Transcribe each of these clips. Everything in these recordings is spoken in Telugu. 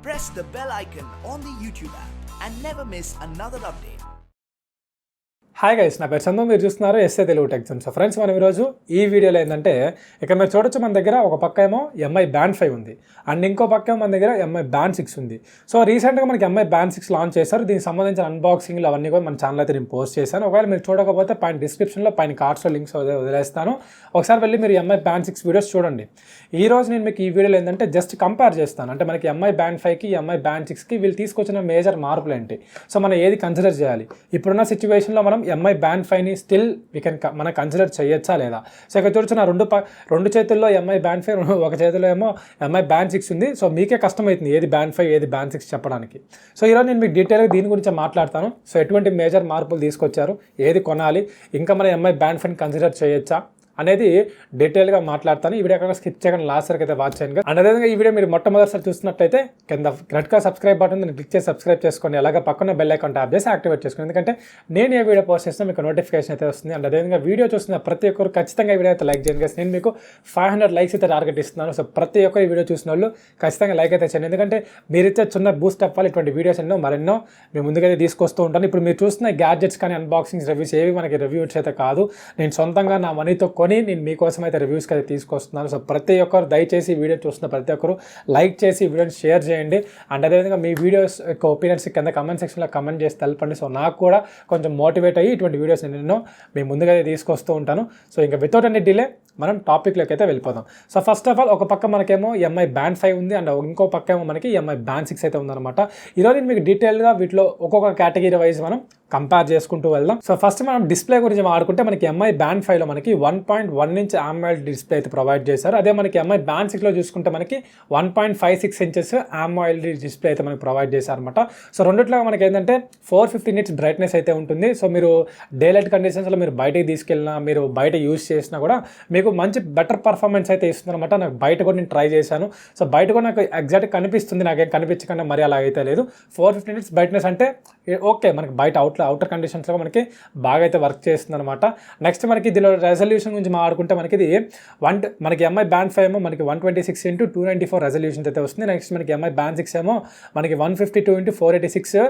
press the bell icon on the YouTube app and never miss another update. Hi guys, నా పేరు చందు. మీరు చూస్తున్నారు Telugu tech zone. So friends, మనం ఈరోజు ఈ వీడియోలో ఏంటంటే ఇక్కడ మీరు చూడొచ్చు, మన దగ్గర ఒక పక్క ఏమో ఎంఐ బ్యాండ్ 5 ఉంది అండ్ ఇంకో పక్క మన దగ్గర ఎంఐ బ్యాండ్ 6 ఉంది. సో రీసెంట్గా మనకి ఎంఐ బ్యాండ్ 6 లాంచ్ చేశారు. దీనికి సంబంధించిన అన్బాక్సింగ్లు అవన్నీ కూడా మన ఛానల్ అయితే నేను పోస్ట్ చేశాను. ఒకవేళ మీరు చూడకపోతే పైన డిస్క్రిప్షన్లో పైన కార్డ్స్లో లింక్స్ వదిలేస్తాను. ఒకసారి వెళ్ళి మీరు ఎంఐ బ్యాండ్ 6 వీడియోస్ చూడండి. ఈ రోజు నేను మీకు ఈ వీడియోలో ఏంటంటే జస్ట్ కంపేర్ చేస్తాను. అంటే మనకి ఎంఐ బ్యాండ్ 5కి ఎంఐ బ్యాండ్ 6కి వీళ్ళు తీసుకొచ్చిన మేజర్ మార్పులు ఏంటి, సో మనం ఏది కన్సిడర్ చేయాలి, ఇప్పుడున్న సిచ్యువేషన్లో మనం ఎంఐ బ్యాండ్ 5ని స్టిల్ మనం కన్సిడర్ చేయొచ్చా లేదా. సో ఇక్కడ చూడొచ్చు, నా రెండు చేతుల్లో ఎంఐ బ్యాండ్ 5, ఒక చేతిలో ఏమో ఎంఐ బ్యాండ్ 6 ఉంది. సో మీకే కష్టమవుతుంది ఏది బ్యాండ్ 5 ఏది బ్యాండ్ 6 చెప్పడానికి. సో ఈరోజు నేను మీకు డీటెయిల్గా దీని గురించి మాట్లాడతాను. సో ఎటువంటి మేజర్ మార్పులు తీసుకొచ్చారు, ఏది కొనాలి, ఇంకా మన ఎంఐ బ్యాండ్ 5ని కన్సిడర్ చేయొచ్చా అనేది డీటెయిల్గా మాట్లాడతాను. ఈ వీడియో ఎక్కడ స్కిప్ చేయకుండా లాస్ట్ వరకు అయితే వాచ్ చేయండి. అండ్ అదేవిధంగా ఈ వీడియో మీరు మొట్టమొదటిసారి చూస్తున్నట్టయితే కింద red colour subscribe button click చేసి సబ్స్క్రైబ్ చేసుకోండి. అలాగే పక్కన బెల్ ఐకాన్ ట్యాప్ చేసి యాక్టివేట్ చేసుకోండి. ఎందుకంటే నేను ఏ వీడియో పోస్ట్ చేసినా మీకు నోటిఫికేషన్ అయితే వస్తుంది. అండ్ అదేవిధంగా వీడియో చూస్తున్న ప్రతి ఒక్కరు ఖచ్చితంగా ఈ వీడియో అయితే లైక్ చేయండి. నేను మీకు 500 లైక్స్ అయితే టార్గెట్ ఇస్తున్నాను. సో ప్రతి ఒక్కరు ఈ వీడియో చూసిన వాళ్ళు ఖచ్చితంగా లైక్ అయితే చేయండి. ఎందుకంటే మీరు ఇచ్చే చిన్న బూస్ట్ అవ్వాలి. ఇటువంటి వీడియోస్ మరెన్నో మేము ముందుకైతే తీసుకొస్తూ ఉంటాను. ఇప్పుడు మీరు చూస్తున్న గ్యాడ్జెట్స్ కానీ అన్బాక్సింగ్స్ రివ్యూస్ ఏవి మనకి రివ్యూస్ అయితే కాదు. నేను సొంతంగా నా మనీతో కొని నేను మీకోసం అయితే రివ్యూస్కి అయితే తీసుకొస్తున్నాను. సో ప్రతి ఒక్కరు దయచేసి వీడియో చూస్తున్న ప్రతి ఒక్కరు లైక్ చేసి వీడియోని షేర్ చేయండి. అండ్ అదేవిధంగా మీ వీడియోస్ యొక్క ఒపీనియన్స్ కింద కమెంట్ సెక్షన్లో కమెంట్ చేసి తెలపండి. సో నాకు కూడా కొంచెం మోటివేట్ అయ్యి ఇటువంటి వీడియోస్ నేను మీ ముందుగా అయితే తీసుకొస్తూ ఉంటాను. సో ఇంకా వితౌట్ ఎనీ డిలే మనం టాపిక్లోకి అయితే వెళ్ళిపోదాం. సో ఫస్ట్ ఆఫ్ ఆల్, ఒక పక్క మనకేమో ఎంఐ బ్యాండ్ 5 ఉంది అండ్ ఇంకో పక్క ఏమో మనకి ఎంఐ బ్యాండ్ 6 అయితే ఉందన్నమాట. ఈరోజు నేను మీకు డీటెయిల్గా వీటిలో ఒక్కొక్క కేటగిరీ వైజ్ మనం కంపేర్ చేసుకుంటూ వెళ్దాం. సో ఫస్ట్ మనం డిస్ప్లే గురించి మాట్లాడుకుంటే మనకి ఎంఐ బ్యాండ్ 5లో మనకి 1.1 ఇంచ్ AMOLED డిస్ప్లే అయితే ప్రొవైడ్ చేశారు. అదే మనకి ఎంఐ బ్యాండ్ 6లో చూసుకుంటే మనకి 1.56 ఇంచెస్ AMOLED డిస్ప్లే అయితే మనకి ప్రొవైడ్ చేశారు అనమాట. సో రెండిట్లో మనకి ఏంటంటే 450 నిట్స్ బ్రైట్నెస్ అయితే ఉంటుంది. సో మీరు డే లైట్ కండిషన్స్లో మీరు బయటకి తీసుకెళ్ళినా, మీరు బయట యూజ్ చేసినా కూడా మీకు మంచి బెటర్ పర్ఫార్మెన్స్ అయితే ఇస్తుంది అనమాట. నాకు బయట కూడా నేను ట్రై చేశాను. సో బయట కూడా నాకు ఎగ్జాక్ట్ కనిపిస్తుంది, నాకేం కనిపించకుండా మరి అలా అయితే లేదు. 450 నిట్స్ బ్రైట్నెస్ అంటే ఓకే, మనకి బయట అవుటర్ కండిషన్స్లో మనకి బాగా అయితే వర్క్ చేస్తుంది అనమాట. నెక్స్ట్ మనకి దీనిలో రెజల్యూషన్ గురించి మాట్లాడుకుంటే మనకి ఇది మనకి ఎంఐ బ్యాండ్ 5 ఏమో మనకి 126x294 రెజల్యూషన్ అయితే వస్తుంది. నెక్స్ట్ మనకి ఎంఐ బ్యాండ్ 6 ఏమో మనకి 152x486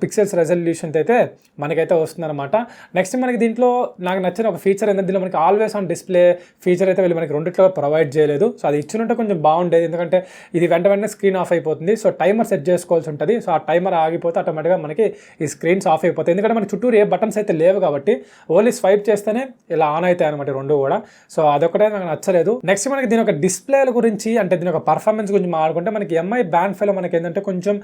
పిక్సెల్స్ రెజల్యూషన్ అయితే మనకైతే వస్తుంది అనమాట. నెక్స్ట్ మనకి దీంట్లో నాకు నచ్చిన ఒక ఫీచర్ ఏంటంటే దీనిలో మనకి ఆల్వేస్ ఆన్ డిస్ప్లే ఫీచర్ అయితే వీళ్ళు మనకి రెండిట్లో ప్రొవైడ్ చేయలేదు. సో అది ఇచ్చినట్టు కొంచెం బాగుండేది, ఎందుకంటే ఇది వెంటనే స్క్రీన్ ఆఫ్ అయిపోతుంది. సో టైమర్ సెట్ చేసుకోవాల్సి ఉంటుంది. సో ఆ టైమర్ ఆగిపోతే ఆటోమేటిక్గా మనకి ఈ స్క్రీన్స్ ఆఫ్ అయిపోతాయి. ఎందుకంటే మనకి చుట్టూరు ఏ బటన్స్ అయితే లేవు కాబట్టి ఓన్లీ స్వైప్ చేస్తేనే ఇలా ఆన్ అవుతాయి అనమాట రెండు కూడా. సో అదొకటే నాకు నచ్చలేదు. నెక్స్ట్ మనకి దీని ఒక డిస్ప్లేల గురించి, అంటే దీని ఒక పర్ఫార్మెన్స్ గురించి మాట్లాడుకుంటే మనకి ఎంఐ బ్యాండ్ 5లో మనకి ఏంటంటే కొంచెం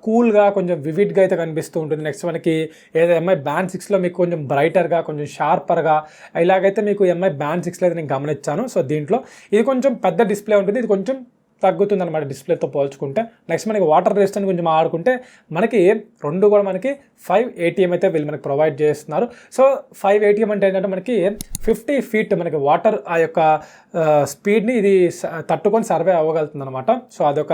కూల్గా, కొంచెం వివిడ్గా అయితే కనిపిస్తూ ఉంటుంది. నెక్స్ట్ మనకి ఏదో ఎంఐ బ్యాండ్ 6లో మీకు కొంచెం బ్రైటర్గా, కొంచెం షార్పర్గా ఇలాగైతే మీకు ఎంఐ బ్యాండ్ 6లో అయితే నేను గమనించాను. సో దీంట్లో ఇది కొంచెం పెద్ద డిస్ప్లే ఉంటుంది, ఇది కొంచెం తగ్గుతుంది అనమాట డిస్ప్లేతో పోల్చుకుంటే. నెక్స్ట్ మనకి వాటర్ రెసిస్టెంట్ గురించి మాట్లాడుకుంటే మనకి రెండు కూడా మనకి 5 ATM అయితే వీళ్ళు మనకి ప్రొవైడ్ చేస్తున్నారు. సో 5 ATM అంటే ఏంటంటే మనకి 50 ఫీట్ మనకి వాటర్ ఆ యొక్క స్పీడ్ని ఇది తట్టుకొని సర్వే అవ్వగలుగుతుంది అనమాట. సో అదొక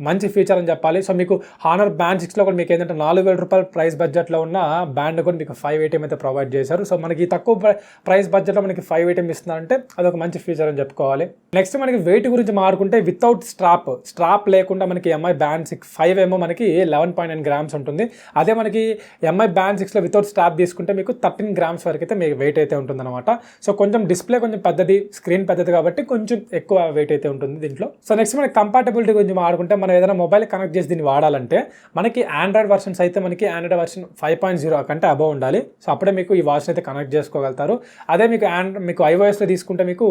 మంచి ఫీచర్ అని చెప్పాలి. సో మీకు హానర్ బ్యాండ్ 6లో కూడా మీకు ఏంటంటే 4,000 రూపాయల ప్రైస్ బడ్జెట్లో ఉన్న బ్యాండ్ కూడా మీకు 5 ATM అయితే ప్రొవైడ్ చేశారు. సో మనకి తక్కువ ప్రైస్ బడ్జెట్లో మనకి 5 ATM ఇస్తున్నారంటే అదొక మంచి ఫీచర్ అని చెప్పుకోవాలి. నెక్స్ట్ మనకి వెయిట్ గురించి మాట్లాడుకుంటే వితౌట్ స్ట్రాప్ లేకుండా మనకి ఎంఐ బ్యాండ్ 5 ఏమో మనకి 11.9 గ్రామ్స్ ఉంటుంది. అదే మనకి ఎంఐ బ్యాండ్ 6లో వితౌట్ స్ట్రాప్ తీసుకుంటే మీకు 13 గ్రామ్స్ వరకు అయితే మీకు వెయిట్ అయితే ఉంటుంది అనమాట. సో కొంచెం డిస్ప్లే కొంచెం పెద్దది, స్క్రీన్ పెద్దది కాబట్టి కొంచెం ఎక్కువ వెయిట్ అయితే ఉంటుంది దీంట్లో. సో నెక్స్ట్ మనకి కంపాటబిలిటీ గురించి మాట్లాడుకుంటే మనం ఏదైనా మొబైల్ కనెక్ట్ చేసి దీన్ని వాడాలంటే మనకి ఆండ్రాయిడ్ వర్షన్స్ అయితే మనకి ఆండ్రాయిడ్ వర్షన్ 5.0 కంటే అబవ్ ఉండాలి. సో అప్పుడే మీకు ఈ వాచ్ని అయితే కనెక్ట్ చేసుకోగలుగుతారు. అదే మీకు iOSలో తీసుకుంటే మీకు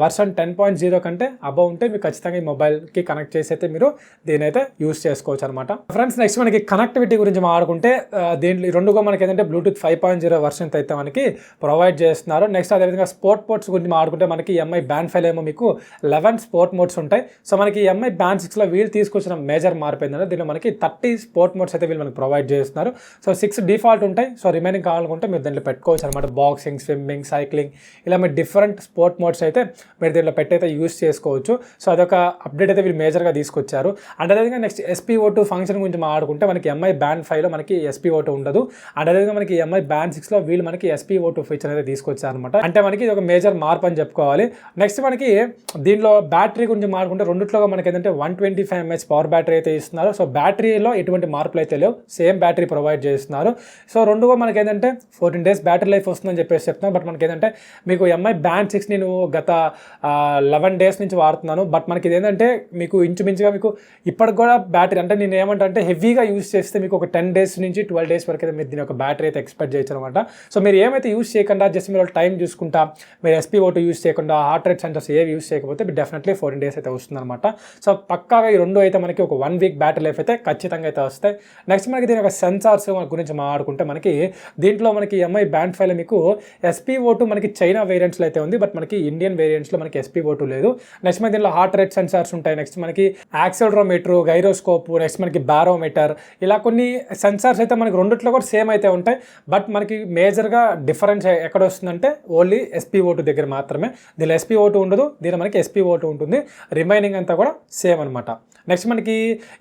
వర్షన్ 10.0 కంటే అబవ్ ఉంటే మీకు ఖచ్చితంగా ఈ మొబైల్కి కనెక్ట్ చేసి అయితే మీరు దీని అయితే యూస్ చేసుకోవచ్చు అనమాట. ఫ్రెండ్స్, నెక్స్ట్ మనకి కనెక్టివిటీ గురించి మాట్లాడుకుంటే దీంట్లో రెండుగా మనకి ఏంటంటే బ్లూటూత్ 5.0 వర్షన్ అయితే మనకి ప్రొవైడ్ చేస్తున్నారు. నెక్స్ట్ అదేవిధంగా స్పోర్ట్ మోడ్స్ గురించి మాట్లాడుకుంటే మనకి ఎంఐ బ్యాండ్ 5 ఏమో మీకు 11 స్పోర్ట్ మోడ్స్ ఉంటాయి. సో మనకి ఎంఐ బ్యాండ్ 6లో వీళ్ళు తీసుకొచ్చిన మేజర్ మార్పు ఏంటంటే దీనిలో మనకి 30 స్పోర్ట్ మోడ్స్ అయితే వీళ్ళు మనకి ప్రొవైడ్ చేస్తున్నారు. సో 6 డిఫాల్ట్ ఉంటాయి. సో రిమైనింగ్ కావాలనుకుంటే మీరు దీంట్లో పెట్టుకోవచ్చు అనమాట. బాక్సింగ్, స్విమ్మింగ్, సైక్లింగ్ ఇలా మీరు డిఫరెంట్ స్పోర్ట్ మోడ్స్ అయితే మీరు దీంట్లో పెట్టి అయితే యూస్ చేసుకోవచ్చు. సో అదొక అప్డేట్ అయితే వీళ్ళు మేజర్గా తీసుకొచ్చారు. అండ్ అదేవిధంగా నెక్స్ట్ SPO2 ఫంక్షన్ గురించి మాట్లాడుకుంటే మనకి ఎంఐ బ్యాండ్ 5లో మనకి SPO2 ఉండదు. అండ్ అదేవిధంగా మనకి ఎంఐ బ్యాండ్ 6లో వీళ్ళు మనకి SPO2 ఫీచర్ అయితే తీసుకొచ్చారు అనమాట. అంటే మనకి ఇది ఒక మేజర్ మార్పు అని చెప్పుకోవాలి. నెక్స్ట్ మనకి దీనిలో బ్యాటరీ గురించి మాట్లాడుకుంటే రెండిట్లో మనకి ఏంటంటే 125 mAh పవర్ బ్యాటరీ అయితే ఇస్తున్నారు. సో బ్యాటరీలో ఎటువంటి మార్పులు అయితే లేవు, సేమ్ బ్యాటరీ ప్రొవైడ్ చేస్తున్నారు. సో రెండుగా మనకి ఏంటంటే 14 days బ్యాటరీ లైఫ్ వస్తుందని చెప్పేసి చెప్తున్నాను. బట్ మనకి ఏంటంటే మీకు ఎంఐ బ్యాండ్ 6 నేను గత 11 days నుంచి వాడుతున్నాను. బట్ మనకి ఇదేంటంటే మీకు ఇంచుమించుగా మీకు ఇప్పటికి కూడా బ్యాటరీ అంటే నేను ఏమంటే హెవీగా యూస్ చేస్తే మీకు ఒక 10 days నుంచి 12 days వరకు అయితే మీరు దీని యొక్క బ్యాటరీ అయితే ఎక్స్పెక్ట్ చేయొచ్చు అనమాట. సో మీరు ఏమైతే యూస్ చేయకుండా జస్ట్ మీరు టైం చూసుకుంటా, మీరు SpO2 యూస్ చేయకుండా, హార్ట్ రేట్ సెన్సర్స్ ఏవి యూస్ చేయకపోతే మీరు డెఫినెట్లీ 14 days అయితే వస్తుందన్నమాట. సో పక్కాగా ఈ రెండు అయితే మనకి ఒక 1 week బ్యాటరీ లైఫ్ అయితే ఖచ్చితంగా అయితే వస్తాయి. నెక్స్ట్ మనకి దీని యొక్క సెన్సార్స్ గురించి మాట్లాడుకుంటే మనకి దీంట్లో మనకి ఎంఐ బ్యాండ్ 5లో మీకు SpO2 మనకి చైనా వేరియంట్స్లో అయితే ఉంది. బట్ మనకి ఇండియన్ వేరియంట్స్లో మనకి SpO2 లేదు. నెక్స్ట్ మనకి దీనిలో హార్ట్ రేట్ సెన్సార్స్ ఉంటాయి. నెక్స్ట్ మనకి యాక్సిలరోమీటర్, గైరోస్కోప్, నెక్స్ట్ మనకి బారోమీటర్, ఇలా కొన్ని సెన్సార్స్ అయితే మనకి రెండిట్లో కూడా సేమ్ అయితే ఉంటాయి. బట్ మనకి మేజర్గా డిఫరెన్స్ ఎక్కడ వస్తుందంటే ఓన్లీ SpO2 దగ్గర మాత్రమే. దీనిలో SpO2 ఉండదు, దీనిలో మనకి SpO2 ఉంటుంది. రిమైనింగ్ అంతా కూడా సేమ్ అనమాట. నెక్స్ట్ మనకి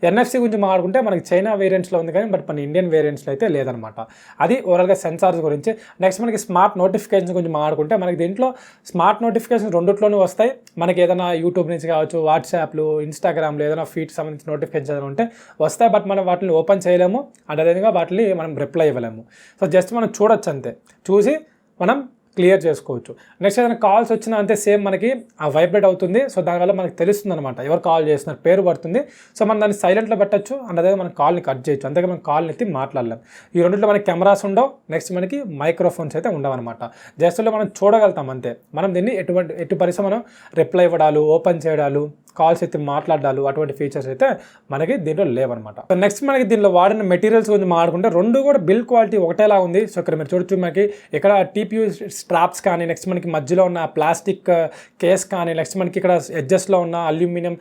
NFC గురించి మాట్లాడుకుంటే మనకి చైనా వేరియంట్స్లో ఉంది కానీ బట్ మన ఇండియన్ వేరియంట్స్లో అయితే లేదనమాట. అది ఓవరాల్గా సెన్సార్స్ గురించి. నెక్స్ట్ మనకి స్మార్ట్ నోటిఫికేషన్స్ గురించి మాట్లాడుకుంటే మనకి దీంట్లో స్మార్ట్ నోటిఫికేషన్స్ రెండిట్లోనూ వస్తాయి. మనకి ఏదైనా యూట్యూబ్ నుంచి కావచ్చు, వాట్సాప్లు, ఇన్స్టాగ్రామ్లో ఏదైనా ఫీడ్ సంబంధించిన నోటిఫికేషన్స్ ఏదైనా ఉంటే వస్తాయి. బట్ మనం వాటిని ఓపెన్ చేయలేము, అండ్ అదేవిధంగా వాటిని మనం రిప్లై ఇవ్వలేము. సో జస్ట్ మనం చూడొచ్చు అంతే, చూసి మనం క్లియర్ చేసుకోవచ్చు. నెక్స్ట్ ఏదైనా కాల్స్ వచ్చినా అంతే సేమ్ మనకి ఆ వైబ్రేట్ అవుతుంది. సో దానివల్ల మనకి తెలుస్తుంది అనమాట ఎవరు కాల్ చేస్తున్నారు, పేరు పడుతుంది. సో మనం దాన్ని సైలెంట్లో పెట్టచ్చు, అండ్ అదే మన కాల్ని కట్ చేయొచ్చు. అంతేగా మనం కాల్ని ఎత్తి మాట్లాడలేం. ఈ రెండింటిలో మనకి కెమెరాస్ ఉండవు, నెక్స్ట్ మనకి మైక్రోఫోన్స్ అయితే ఉండవు అనమాట. జస్ట్లో మనం చూడగలుగుతాం అంతే. మనం దీన్ని ఎటు పరిస్థితి మనం రిప్లై ఇవ్వడాలు, ఓపెన్ చేయడాలు, కాల్స్ అయితే మాట్లాడాలు, అటువంటి ఫీచర్స్ అయితే మనకి దీంట్లో లేవన్నమాట. సో నెక్స్ట్ మనకి దీనిలో వాడిన మెటీరియల్స్ గురించి మాట్లాడుకుంటే రెండు కూడా బిల్డ్ క్వాలిటీ ఒకటేలా ఉంది. సో ఇక్కడ మీరు చూడొచ్చు, మనకి ఇక్కడ TPU స్ట్రాప్స్ కానీ, నెక్స్ట్ మనకి మధ్యలో ఉన్న ప్లాస్టిక్ కేస్ కానీ, నెక్స్ట్ మనకి ఇక్కడ ఎడ్జెస్లో ఉన్న అల్యూమినియం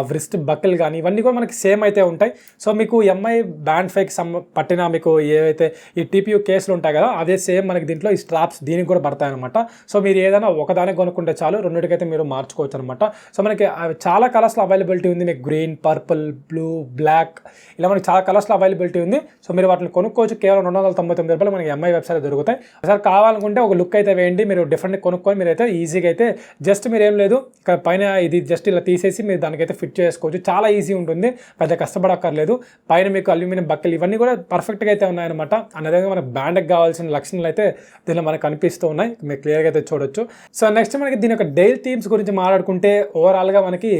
వ్రిస్ట్ బకిల్ కానీ, ఇవన్నీ కూడా మనకి సేమ్ అయితే ఉంటాయి. సో మీకు ఎంఐ బ్యాండ్ 5కి పట్టిన మీకు ఏవైతే ఈ TPU కేసులు ఉంటాయి కదా, అదే సేమ్ మనకి దీంట్లో ఈ స్ట్రాప్స్ దీనికి కూడా పడతాయి అనమాట. సో మీరు ఏదైనా ఒకదానికి కొనుక్కుంటే చాలు, రెండింటికైతే మీరు మార్చుకోవచ్చు అనమాట. సో మనకి చాలా కలర్స్లో అవైలబిలిటీ ఉంది. మీకు గ్రీన్, పర్పుల్, బ్లూ, బ్లాక్, ఇలా మనకి చాలా కలర్స్లో అవైలబిలిటీ ఉంది. సో మీరు వాటిని కొనుక్కోవచ్చు. కేవలం 299 రూపాయలు మనకి ఎంఐ వెబ్సైట్ దొరుకుతాయి. ఒకసారి కావాలనుకుంటే ఒక లుక్ అయితే వేయండి, మీరు డిఫరెంట్ కొనుక్కొని మీరైతే ఈజీగా అయితే జస్ట్ మీరు ఏం లేదు, ఇక్కడ పైన ఇది జస్ట్ ఇలా తీసేసి మీరు దానికైతే ఫిట్ చేసుకోవచ్చు. చాలా ఈజీ ఉంటుంది, పెద్ద కష్టపడక్కర్లేదు. పైన మీకు అల్యూమినియం బక్కలు ఇవన్నీ కూడా పర్ఫెక్ట్గా అయితే ఉన్నాయన్నమాట. అన్నదే మనకి బ్యాండ్కి కావాల్సిన లక్షణాలు అయితే దీనిలో మనకు కనిపిస్తూ ఉన్నాయి, మీరు క్లియర్గా అయితే చూడొచ్చు. సో నెక్స్ట్ మనకి దీని యొక్క డైల్ థీమ్స్ గురించి మాట్లాడుకుంటే ఓవరాల్గా మనకి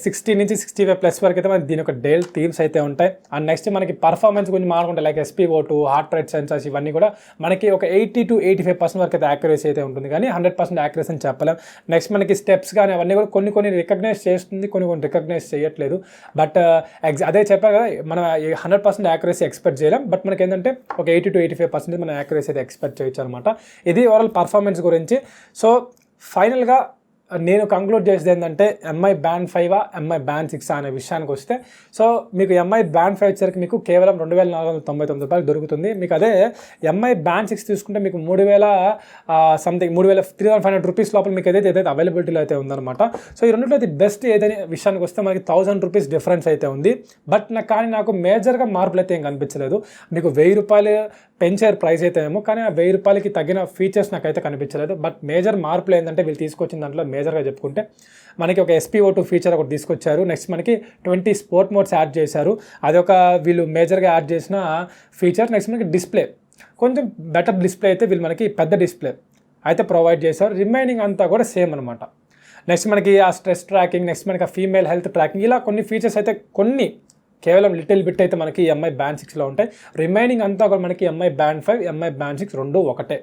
60 నుంచి 65+ వరకు అయితే మనకి దీని యొక్క డైల్ థీమ్స్ అయితే ఉంటాయి. అండ్ నెక్స్ట్ మనకి పర్ఫార్మెన్స్ గురించి మాట్లాడుకుంటే like SpO2, heart rate sensors ఇవన్నీ కూడా మనకి ఒక 80 to 85% వరకు అయితే యాక్యురసీ అయితే ఉంటుంది, కానీ 100% యాక్యురసీ అని చెప్పలేం. నెక్స్ట్ మనకి స్టెప్స్ కానీ అవన్నీ కూడా కొన్ని రికగ్నైజ్ చేస్తుంది, కొన్ని రికగ్నైజ్ చేయట్లేదు. బట్ అదే చెప్పారు కదా, మనం 100% యాక్యురసీ ఎక్స్పెక్ట్ చేయలేం. బట్ మనకి ఏంటంటే ఒక 80 to 85% మనం యాక్యురసీ అయితే ఎక్స్పెక్ట్ చేయొచ్చు అనమాట. ఇది ఓవరాల్ పర్ఫార్మెన్స్ గురించి. సో ఫైనల్గా నేను కంక్లూడ్ చేసేది ఏంటంటే ఎంఐ బ్యాండ్ 5 ఎంఐ బ్యాండ్ 6 అనే విషయానికి వస్తే, సో మీకు ఎంఐ బ్యాండ్ 5 వచ్చేసరికి మీకు కేవలం 2499 రూపాయలు దొరుకుతుంది. మీకు అదే ఎంఐ బ్యాండ్ 6 తీసుకుంటే మీకు 3000 సంథింగ్ 3500 రూపీస్ లోపల మీకు ఏదైతే అవైలబిలిటీలో అయితే ఉందన్నమాట. సో ఈ రెండింటిలో అది బెస్ట్ ఏదైనా విషయానికి వస్తే మనకి 1000 రూపీస్ డిఫరెన్స్ అయితే ఉంది. బట్ కానీ నాకు మేజర్గా మార్పులు అయితే ఏం కనిపించలేదు. మీకు 1000 రూపాయలు పెంచారు ప్రైస్ అయితే ఏమో, కానీ ఆ 1000 రూపాయలకి తగిన ఫీచర్స్ నాకైతే కనిపించలేదు. బట్ మేజర్ మార్పులు ఏంటంటే వీళ్ళు తీసుకొచ్చిన దాంట్లో మేజర్గా చెప్పుకుంటే మనకి ఒక SpO2 ఫీచర్ ఒకటి తీసుకొచ్చారు. నెక్స్ట్ మనకి 20 స్పోర్ట్ మోడ్స్ యాడ్ చేశారు, అదొక వీళ్ళు మేజర్గా యాడ్ చేసిన ఫీచర్. నెక్స్ట్ మనకి డిస్ప్లే కొంచెం బెటర్ డిస్ప్లే అయితే వీళ్ళు మనకి పెద్ద డిస్ప్లే అయితే ప్రొవైడ్ చేశారు. రిమైనింగ్ అంతా కూడా సేమ్ అనమాట. నెక్స్ట్ మనకి ఆ స్ట్రెస్ ట్రాకింగ్, నెక్స్ట్ మనకి ఆ ఫీమేల్ హెల్త్ ట్రాకింగ్, ఇలా కొన్ని ఫీచర్స్ అయితే కొన్ని కేవలం లిటిల్ బిట్ అయితే మనకి ఎంఐ బ్యాండ్ 6లో ఉంటాయి. రిమైనింగ్ అంతా కూడా మనకి ఎంఐ బ్యాండ్ 5, ఎంఐ బ్యాండ్ 6 రెండు ఒకటే.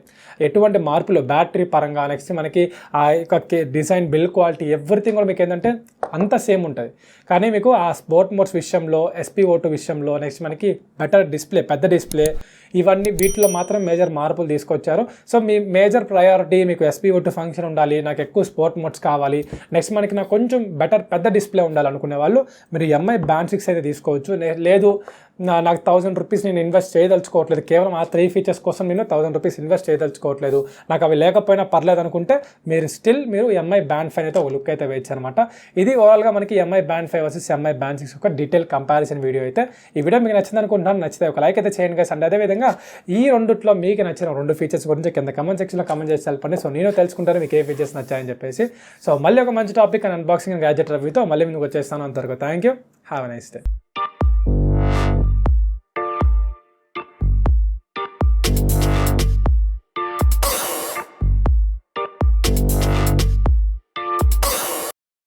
ఎటువంటి మార్పులు బ్యాటరీ పరంగా, నెక్స్ట్ మనకి ఆ యొక్క డిజైన్, బిల్డ్ క్వాలిటీ, ఎవ్రీథింగ్ కూడా మీకు ఏంటంటే అంతా సేమ్ ఉంటుంది. కానీ మీకు ఆ స్పోర్ట్ మోడ్స్ విషయంలో, SpO2 విషయంలో, నెక్స్ట్ మనకి బెటర్ డిస్ప్లే, పెద్ద డిస్ప్లే, ఇవన్నీ వీటిలో మాత్రం మేజర్ మార్పులు తీసుకొచ్చారు. సో మీ మేజర్ ప్రయారిటీ మీకు SpO2 ఫంక్షన్ ఉండాలి, నాకు ఎక్కువ స్పోర్ట్ మోడ్స్ కావాలి, నెక్స్ట్ మనకి నాకు కొంచెం బెటర్ పెద్ద డిస్ప్లే ఉండాలి అనుకునే వాళ్ళు మీరు ఎంఐ బ్యాండ్ 6 అయితే తీసుకోవచ్చు. లేదు నాకు 1000 రూపీస్ నేను ఇన్వెస్ట్ చేయదలుచుకోవట్లేదు, కేవలం ఆ 3 ఫీచర్స్ కోసం నేను 1000 రూపీస్ ఇన్వెస్ట్ చేయదలుచుకోవట్లేదు, నాకు అవి లేకపోయినా పర్లేదు అనుకుంటే మీరు ఎంఐ బ్యాండ్ 5 అయితే ఒక లుక్ అయితే వేయచ్చు అనమాట. ఇది ఓవరాల్గా మనకి MI band 5 versus MI band 6 ఒక డీటెయిల్ కంపారిజన్ వీడియో అయితే. ఈ వీడియో మీకు నచ్చింది అనుకుంటున్నాను. నచ్చితే ఒక లైక్ అయితే చేయండి గైస్. అండ్ అదేవిధంగా ఈ రెండిట్లో మీకు నచ్చిన 2 ఫీచర్స్ గురించి కింద కమెంట్ సెక్షన్లో కమెంట్ చేసి తెలపండి. సో నేను తెలుసుకుంటాను మీకు ఏ ఫీచర్స్ నచ్చాయని చెప్పేసి. సో మళ్ళీ ఒక మంచి topic and unboxing and gadget రివ్యూతో మళ్ళీ ముందుకు వచ్చేస్తాను. అంతవరకు thank you, have a nice day.